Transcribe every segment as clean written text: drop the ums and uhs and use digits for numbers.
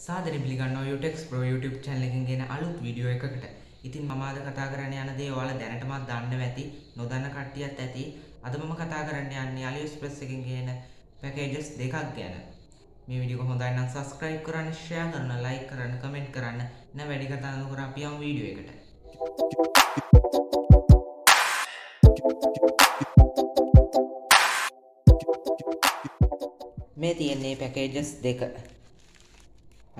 සාදරයෙන් පිළිගන්නවා UTEX Pro YouTube channel එකෙන් ගෙන අලුත් වීඩියෝ එකකට. ඉතින් මම අද කතා කරන්න යන දේ ඔයාලා දැනටමත් දන්නව ඇති, නොදන්න කට්ටියත් ඇති. අද මම කතා කරන්න යන්නේ AliExpress එකෙන් ගෙන packages දෙකක් ගැන. මේ වීඩියෝ එක හොඳයි නම් subscribe කරන්න, share කරන්න, like කරන්න, comment කරන්න. නැ වැඩි කතා නොකර අපි යමු වීඩියෝ එකට. මේ තියෙන්නේ packages දෙක.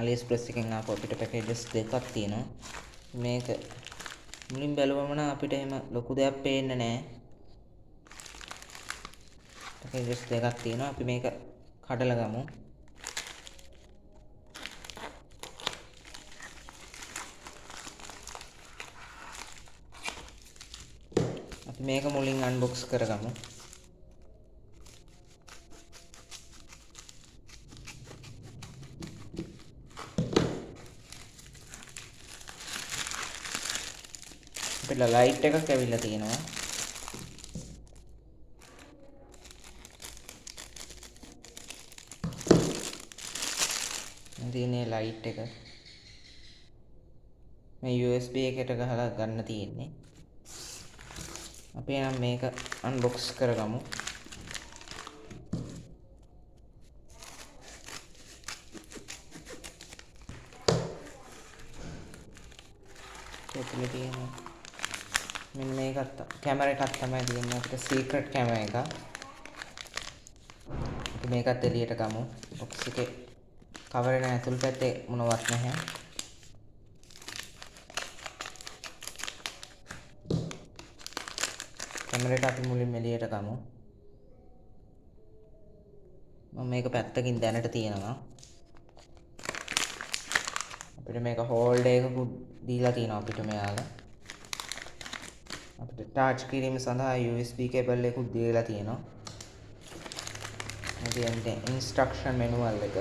AliExpress එකෙන් ආපු අපිට packages දෙකක් තියෙනවා. මේක මුලින් බැලුවම නම් අපිට එහෙම ලොකු දෙයක් පේන්නේ නැහැ. packages දෙකක් තියෙනවා. අපි මේක කඩලා ගමු. අපි මේක මුලින් unbox කරගමු. අපිට ලයිට් එකක් ඇවිල්ලා තියෙනවා. තියෙන්නේ ලයිට් එක. මේ USB එකට ගහලා ගන්න තියෙන්නේ. අපි නම් මේක unbox කරගමු. ඒකේ තියෙනවා මෙන්න මේකත් කැමරා එකක් තමයි තියෙන්නේ අපිට සීක්‍රට් කැමරා එක. අපි මේකත් එළියට ගමු. බොක්ස් එකේ කවර් එක ඇතුළු පැත්තේ මොනවත් නැහැ. කැමරා එක අපි මුලින්ම එළියට ගමු. මම මේක පැත්තකින් දැනට තියෙනවා. අපිට මේක හෝල්ඩර් එකකුත් දීලා තියෙනවා අපිට මෙයාලා. අපිට charge කිරීම සඳහා USB cable එකකුත් දීලා තියෙනවා. මේ instruction manual එක.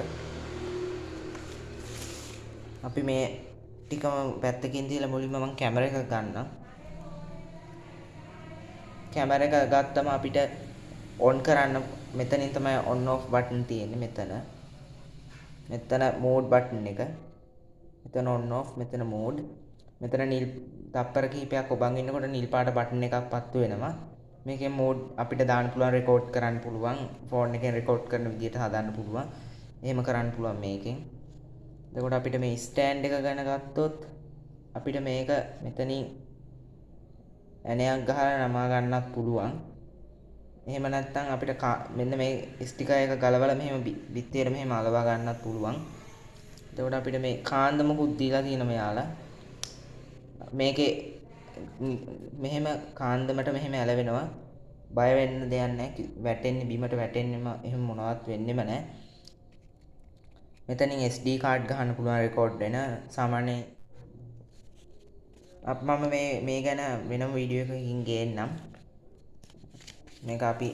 අපි මේ ටිකම පැත්තකින් තියලා මුලින්ම මම කැමරා එක ගන්නම්. කැමරා එක ගත්තම අපිට on කරන්න මෙතනින් තමයි on off button තියෙන්නේ මෙතන. මෙතන mode button එක. මෙතන on off, මෙතන mode. මෙතන නිල් තප්පර කිහිපයක් ඔබන් ඉන්නකොට නිල් පාට බටන් එකක් පත්තු වෙනවා. මේකේ mode අපිට දාන්න පුළුවන්, රෙකෝඩ් කරන්න පුළුවන්, ෆෝන් එකෙන් රෙකෝඩ් කරන විදිහට හදන්න පුළුවන්. එහෙම කරන්න පුළුවන් මේකෙන්. එතකොට අපිට මේ ස්ටෑන්ඩ් එක ගැන ගත්තොත් අපිට මේක මෙතනින් ඇණයක් ගහලා නමා ගන්නත් පුළුවන්. එහෙම නැත්නම් අපිට මෙන්න මේ ස්ටිකර් එක ගලවලා මෙහෙම බිත්තියට මෙහෙම අලවා ගන්නත් පුළුවන්. එතකොට අපිට මේ කාන්දමකුත් දීලා තියෙන මෙයාලා. මේකේ මෙහෙම කාන්දමට මෙහෙම ඇලවෙනවා. බය වෙන්න දෙයක් නැහැ. වැටෙන්නේ බිමට වැටෙන්නෙම එහෙම මොනවත් වෙන්නෙම නැහැ. මෙතනින් SD කාඩ් ගහන්න පුළුවන් රෙකෝඩ් වෙන. සාමාන්‍ය මම මේ ගැන වෙනම වීඩියෝ එකකින් ගේන්නම්. මේක අපි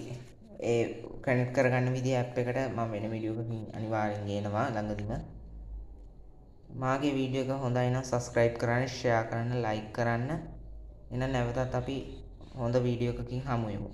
ඒ කනෙක්ට් කරගන්න විදිහ ඇප් එකට මම වෙන වීඩියෝ එකකින් අනිවාර්යෙන් ගේනවා ළඟදිම. මාගේ වීඩියෝ එක හොඳයි නම් subscribe කරන්න, share කරන්න, like කරන්න. එහෙනම් නැවතත් අපි හොඳ වීඩියෝ එකකින් හමු වෙමු.